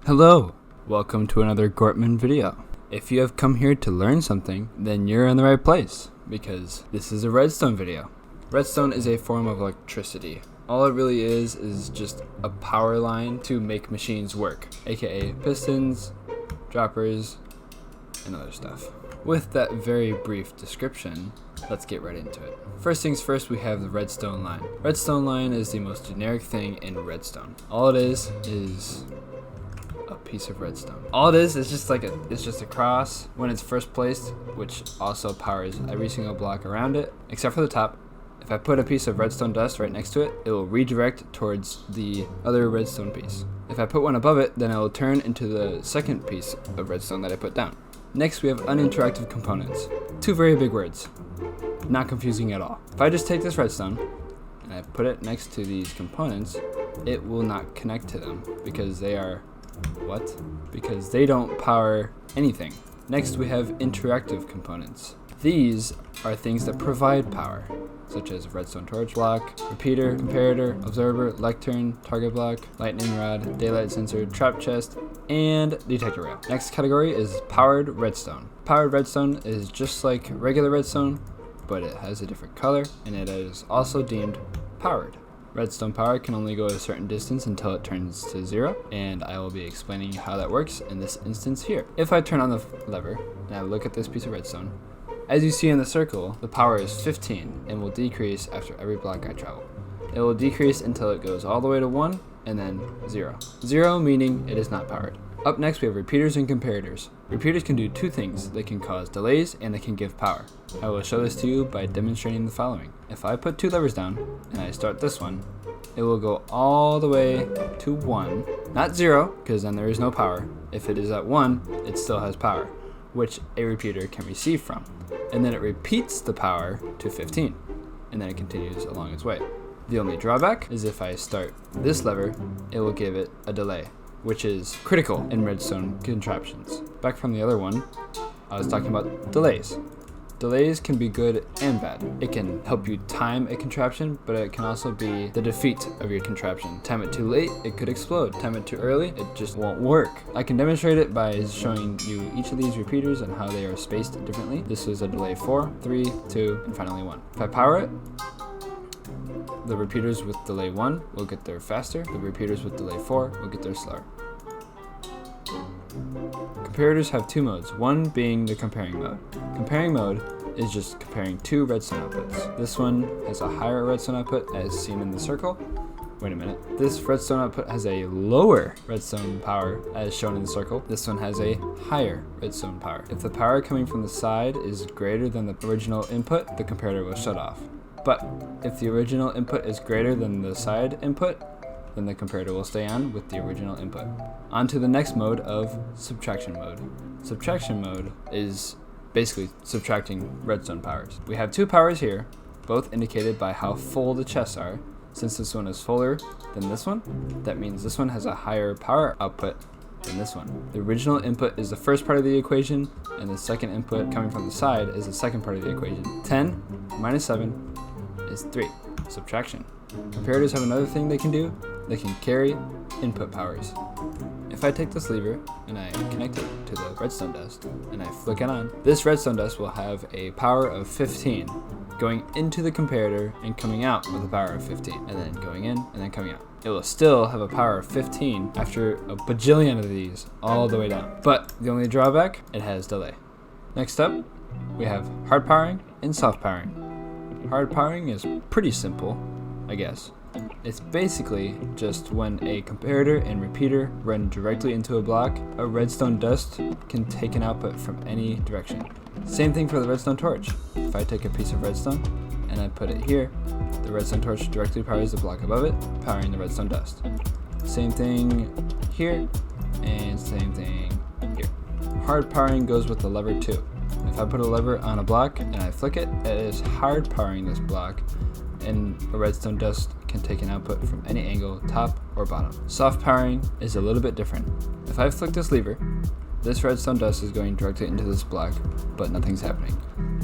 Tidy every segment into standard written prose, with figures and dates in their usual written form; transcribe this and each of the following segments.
Hello, welcome to another Gortman video. If you have come here to learn something, then you're in the right place, because this is a redstone video. Redstone is a form of electricity. All it really is just a power line to make machines work, aka pistons, droppers, and other stuff. With that very brief description, let's get right into it. First things first, we have the redstone line. Redstone line is the most generic thing in redstone. All it is a piece of redstone. All it is just it's just a cross when it's first placed, which also powers every single block around it, except for the top. If I put a piece of redstone dust right next to it, it will redirect towards the other redstone piece. If I put one above it, then it will turn into the second piece of redstone that I put down. Next, we have uninteractive components. Two very big words. Not confusing at all. If I just take this redstone and I put it next to these components, it will not connect to them because they are what? Because they don't power anything. Next, we have interactive components. These are things that provide power, such as redstone torch block, repeater, comparator, absorber, lectern, target block, lightning rod, daylight sensor, trap chest, and detector rail. Next category is powered redstone. Powered redstone is just like regular redstone, but it has a different color, and it is also deemed powered. Redstone power can only go a certain distance until it turns to 0, and I will be explaining how that works in this instance here. If I turn on the lever and I look at this piece of redstone, as you see in the circle, the power is 15 and will decrease after every block I travel. It will decrease until it goes all the way to 1 and then 0. 0 meaning it is not powered. Up next, we have repeaters and comparators. Repeaters can do two things. They can cause delays and they can give power. I will show this to you by demonstrating the following. If I put two levers down and I start this one, it will go all the way to 1, not 0, because then there is no power. If it is at 1, it still has power, which a repeater can receive from. And then it repeats the power to 15, and then it continues along its way. The only drawback is if I start this lever, it will give it a delay, which is critical in redstone contraptions. Back from the other one, I was talking about delays. Delays can be good and bad. It can help you time a contraption, but it can also be the defeat of your contraption. Time it too late, it could explode. Time it too early, it just won't work. I can demonstrate it by showing you each of these repeaters and how they are spaced differently. This is a delay 4, 3, 2, and finally 1. If I power it, the repeaters with delay 1 will get there faster. The repeaters with delay 4 will get there slower. Comparators have two modes, one being the comparing mode. Comparing mode is just comparing two redstone outputs. This one has a higher redstone output as seen in the circle. Wait a minute. This redstone output has a lower redstone power as shown in the circle. This one has a higher redstone power. If the power coming from the side is greater than the original input, the comparator will shut off. But if the original input is greater than the side input, then the comparator will stay on with the original input. On to the next mode of subtraction mode. Subtraction mode is basically subtracting redstone powers. We have two powers here, both indicated by how full the chests are. Since this one is fuller than this one, that means this one has a higher power output than this one. The original input is the first part of the equation, and the second input coming from the side is the second part of the equation. 10 minus 7 is 3. Subtraction. Comparators have another thing they can do. They can carry input powers. If I take this lever and I connect it to the redstone dust and I flick it on, this redstone dust will have a power of 15 going into the comparator and coming out with a power of 15, and then going in and then coming out. It will still have a power of 15 after a bajillion of these all the way down. But the only drawback, it has delay. Next up, we have hard powering and soft powering. Hard powering is pretty simple, I guess. It's basically just when a comparator and repeater run directly into a block, a redstone dust can take an output from any direction. Same thing for the redstone torch. If I take a piece of redstone and I put it here, the redstone torch directly powers the block above it, powering the redstone dust. Same thing here, and same thing here. Hard powering goes with the lever too. If I put a lever on a block and I flick it, it is hard powering this block, and a redstone dust can take an output from any angle, top or bottom. Soft powering is a little bit different. If I flick this lever this redstone dust is going directly into this block, but nothing's happening.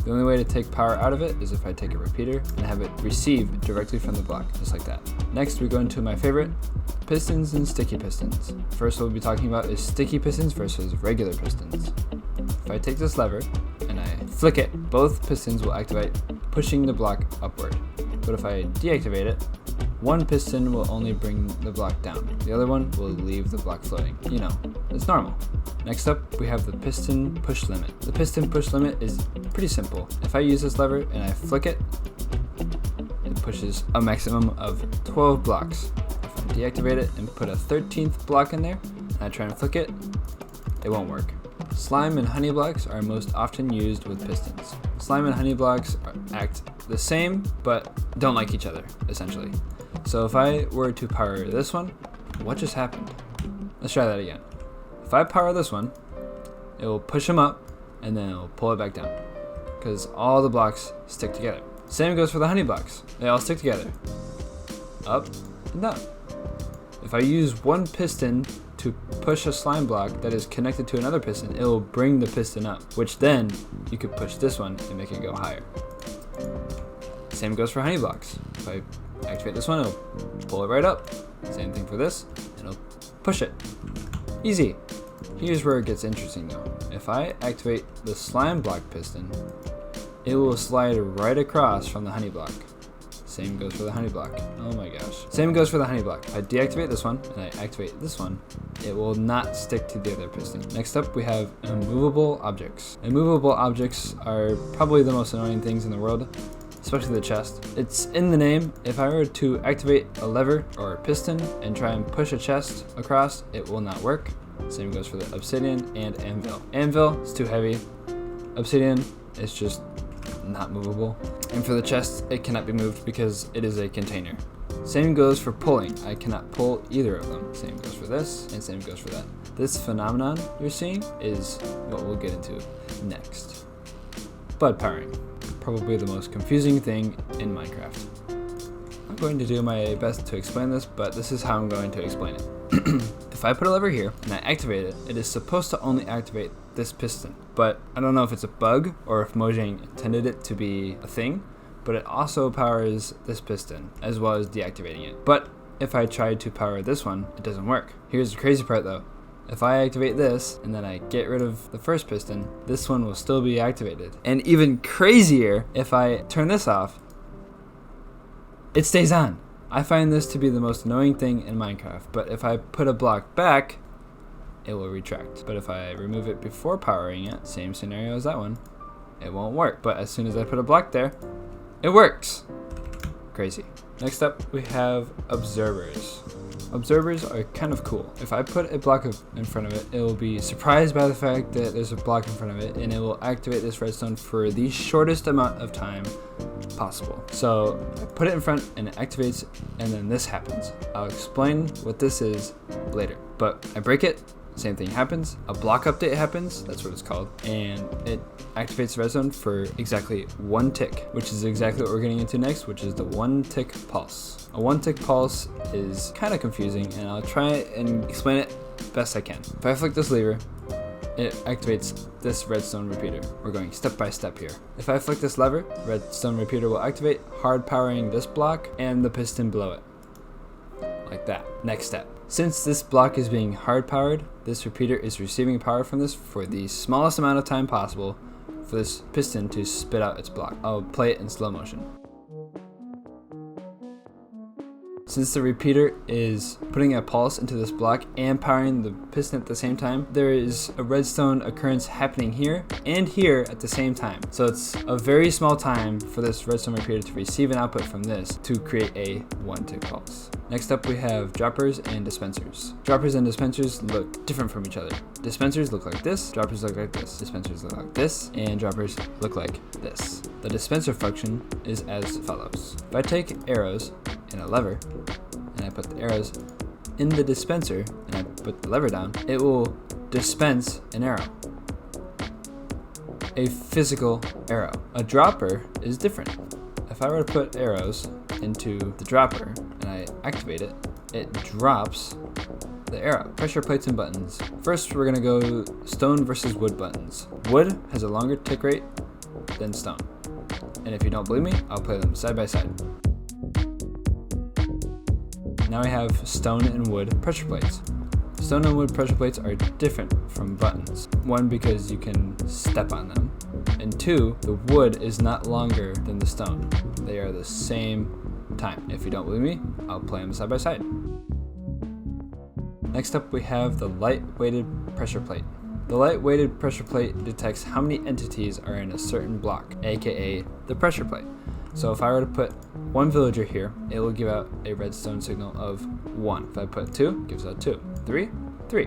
The only way to take power out of it is if I take a repeater and have it receive directly from the block, just like that. Next, we go into my favorite, pistons and sticky pistons. First we'll be talking about is sticky pistons versus regular pistons. If I take this lever and I flick it, both pistons will activate, pushing the block upward. But if I deactivate it, one piston will only bring the block down. The other one will leave the block floating. You know, it's normal. Next up, we have the piston push limit. The piston push limit is pretty simple. If I use this lever and I flick it, it pushes a maximum of 12 blocks. If I deactivate it and put a 13th block in there, and I try and flick it, it won't work. Slime and honey blocks are most often used with pistons. Slime and honey blocks act the same, but don't like each other, essentially. So if I were to power this one, what just happened? Let's try that again. If I power this one, it will push them up, and then it will pull it back down, because all the blocks stick together. Same goes for the honey blocks. They all stick together. Up and down. If I use one piston to push a slime block that is connected to another piston, it will bring the piston up, which then you could push this one and make it go higher. Same goes for honey blocks. If I activate this one, it'll pull it right up. Same thing for this, and it'll push it. Easy. Here's where it gets interesting though. If I activate the slime block piston, it will slide right across from the honey block. Same goes for the honey block. Oh my gosh. Same goes for the honey block. If I deactivate this one and I activate this one, it will not stick to the other piston. Next up, we have immovable objects. Immovable objects are probably the most annoying things in the world, especially the chest. It's in the name. If I were to activate a lever or a piston and try and push a chest across, it will not work. Same goes for the obsidian and anvil. Anvil is too heavy. Obsidian is just not movable. And for the chest, it cannot be moved because it is a container. Same goes for pulling. I cannot pull either of them. Same goes for this, and same goes for that. This phenomenon you're seeing is what we'll get into next. Bud powering. Probably the most confusing thing in Minecraft. I'm going to do my best to explain this, but this is how I'm going to explain it. If I put a lever here and I activate it, it is supposed to only activate this piston. But I don't know if it's a bug or if Mojang intended it to be a thing, but it also powers this piston as well as deactivating it. But if I try to power this one, it doesn't work. Here's the crazy part though. If I activate this and then I get rid of the first piston, this one will still be activated. And even crazier, if I turn this off, it stays on. I find this to be the most annoying thing in Minecraft, but if I put a block back, it will retract. But if I remove it before powering it, same scenario as that one, it won't work. But as soon as I put a block there, it works. Crazy. Next up, we have observers. Observers are kind of cool. If I put a block in front of it, it will be surprised by the fact that there's a block in front of it, and it will activate this redstone for the shortest amount of time possible. So I put it in front and it activates, and then this happens. I'll explain what this is later. But I break it, same thing happens. A block update happens, that's what it's called, and it activates the redstone for exactly 1 tick, which is exactly what we're getting into next, which is the 1 tick pulse. A 1 tick pulse is kind of confusing, and I'll try and explain it best I can. If I flick this lever, it activates this redstone repeater. We're going step by step here. If I flick this lever, redstone repeater will activate, hard powering this block and the piston below it. Like that. Next step. Since this block is being hard powered, this repeater is receiving power from this for the smallest amount of time possible for this piston to spit out its block. I'll play it in slow motion. Since the repeater is putting a pulse into this block and powering the piston at the same time, there is a redstone occurrence happening here and here at the same time. So it's a very small time for this redstone repeater to receive an output from this to create a 1 tick pulse. Next up, we have droppers and dispensers. Droppers and dispensers look different from each other. Dispensers look like this, droppers look like this, dispensers look like this, and droppers look like this. The dispenser function is as follows. If I take arrows and a lever, and I put the arrows in the dispenser, and I put the lever down, it will dispense an arrow. A physical arrow. A dropper is different. If I were to put arrows into the dropper and I activate it, it drops the arrow, pressure plates and buttons. First, we're gonna go stone versus wood buttons. Wood has a longer tick rate than stone. And if you don't believe me, I'll play them side by side. Now we have stone and wood pressure plates. Stone and wood pressure plates are different from buttons. One, because you can step on them. And two, the wood is not longer than the stone. They are the same time. If you don't believe me, I'll play them side by side. Next up, we have the light-weighted pressure plate. The light-weighted pressure plate detects how many entities are in a certain block, aka the pressure plate. So if I were to put one villager here, it will give out a redstone signal of 1. If I put 2, it gives out 2. 3, 3,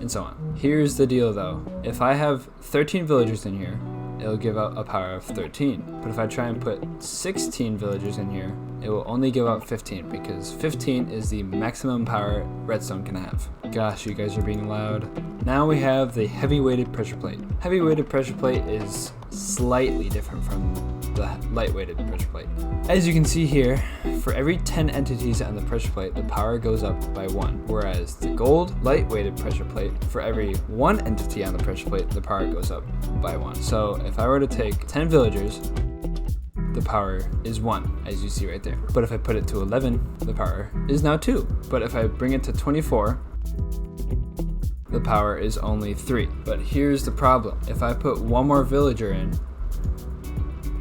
and so on. Here's the deal though. If I have 13 villagers in here, it'll give out a power of 13. But if I try and put 16 villagers in here, it will only give out 15 because 15 is the maximum power redstone can have. Gosh, you guys are being loud. Now we have the heavy-weighted pressure plate. Heavy-weighted pressure plate is slightly different from the light-weighted pressure plate. As you can see here, for every 10 entities on the pressure plate, the power goes up by 1. Whereas the gold light-weighted pressure plate, for every 1 entity on the pressure plate, the power goes up by 1. So if I were to take 10 villagers, the power is 1, as you see right there. But if I put it to 11, the power is now 2. But if I bring it to 24, the power is only 3. But here's the problem. If I put one more villager in,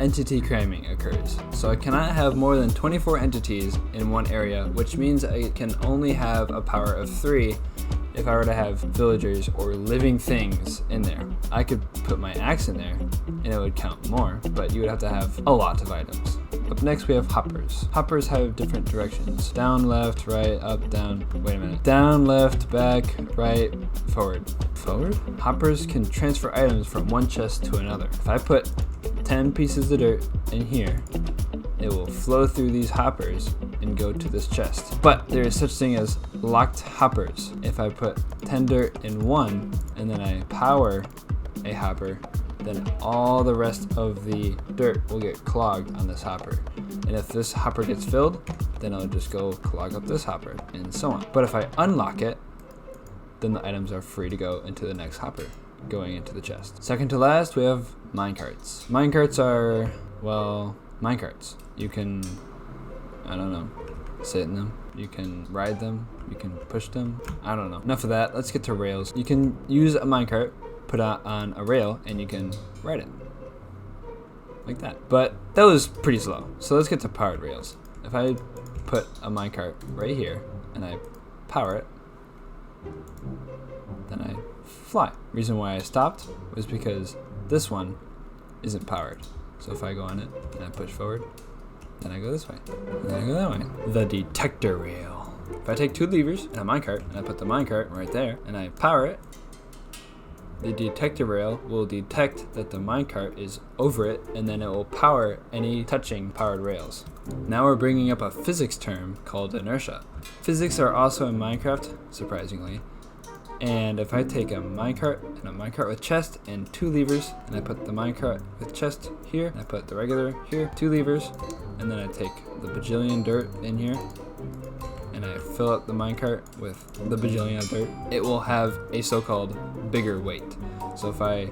entity cramming occurs. So I cannot have more than 24 entities in one area, which means I can only have a power of 3 if I were to have villagers or living things in there. I could put my axe in there and it would count more, but you would have to have a lot of items. Up next we have hoppers. Hoppers have different directions. Down, left, right, up, down. Wait a minute. Down, left, back, right, forward. Forward? Hoppers can transfer items from one chest to another. If I put 10 pieces of dirt in here, it will flow through these hoppers and go to this chest. But there is such thing as locked hoppers. If I put 10 dirt in one and then I power a hopper, then all the rest of the dirt will get clogged on this hopper. And if this hopper gets filled, then it'll just go clog up this hopper and so on. But if I unlock it, then the items are free to go into the next hopper, going into the chest. Second to last, we have minecarts. Minecarts are, well, minecarts. You can, I don't know, sit in them. You can ride them. You can push them. I don't know. Enough of that. Let's get to rails. You can use a minecart, put it on a rail, and you can ride it. Like that. But that was pretty slow. So let's get to powered rails. If I put a minecart right here, and I power it, then I fly. Reason why I stopped was because this one isn't powered. So if I go on it and I push forward, then I go this way, and then I go that way. The detector rail. If I take 2 levers and a minecart, and I put the minecart right there, and I power it, the detector rail will detect that the minecart is over it, and then it will power any touching powered rails. Now we're bringing up a physics term called inertia. Physics are also in Minecraft, surprisingly. And if I take a minecart and a minecart with chest and 2 levers, and I put the minecart with chest here, and I put the regular here, 2 levers, and then I take the bajillion dirt in here, and I fill up the minecart with the bajillion of dirt, it will have a so-called bigger weight. So if I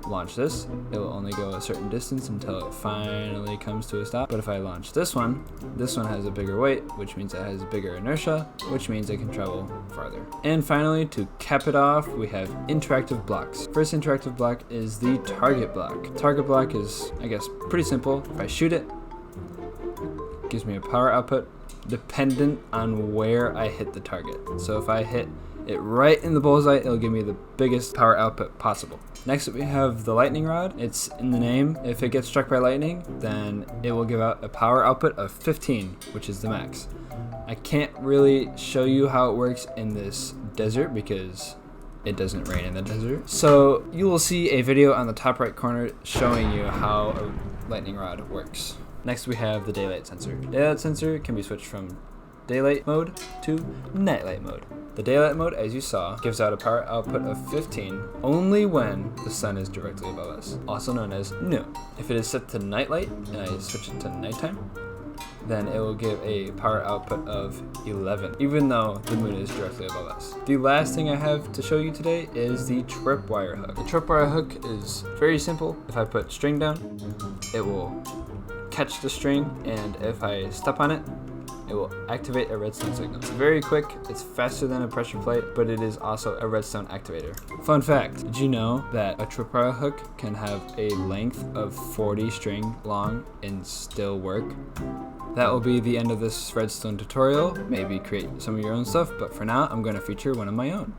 launch this, it will only go a certain distance until it finally comes to a stop. But if I launch this one has a bigger weight, which means it has bigger inertia, which means it can travel farther. And finally, to cap it off, we have interactive blocks. First interactive block is the target block. Target block is, I guess, pretty simple. If I shoot it, it gives me a power output dependent on where I hit the target. So if I hit it right in the bullseye, it'll give me the biggest power output possible. Next we have the lightning rod. It's in the name. If it gets struck by lightning, then it will give out a power output of 15, which is the max. I can't really show you how it works in this desert because it doesn't rain in the desert. So you will see a video on the top right corner showing you how a lightning rod works. Next we have the daylight sensor. Daylight sensor can be switched from daylight mode to nightlight mode. The daylight mode, as you saw, gives out a power output of 15 only when the sun is directly above us, also known as noon. If it is set to nightlight and I switch it to nighttime, then it will give a power output of 11, even though the moon is directly above us. The last thing I have to show you today is the tripwire hook. The tripwire hook is very simple. If I put string down, it will catch the string, and if I step on it, it will activate a redstone signal. It's very quick, it's faster than a pressure plate, but it is also a redstone activator. Fun fact, did you know that a tripwire hook can have a length of 40 string long and still work? That will be the end of this redstone tutorial. Maybe create some of your own stuff, but for now, I'm going to feature one of my own.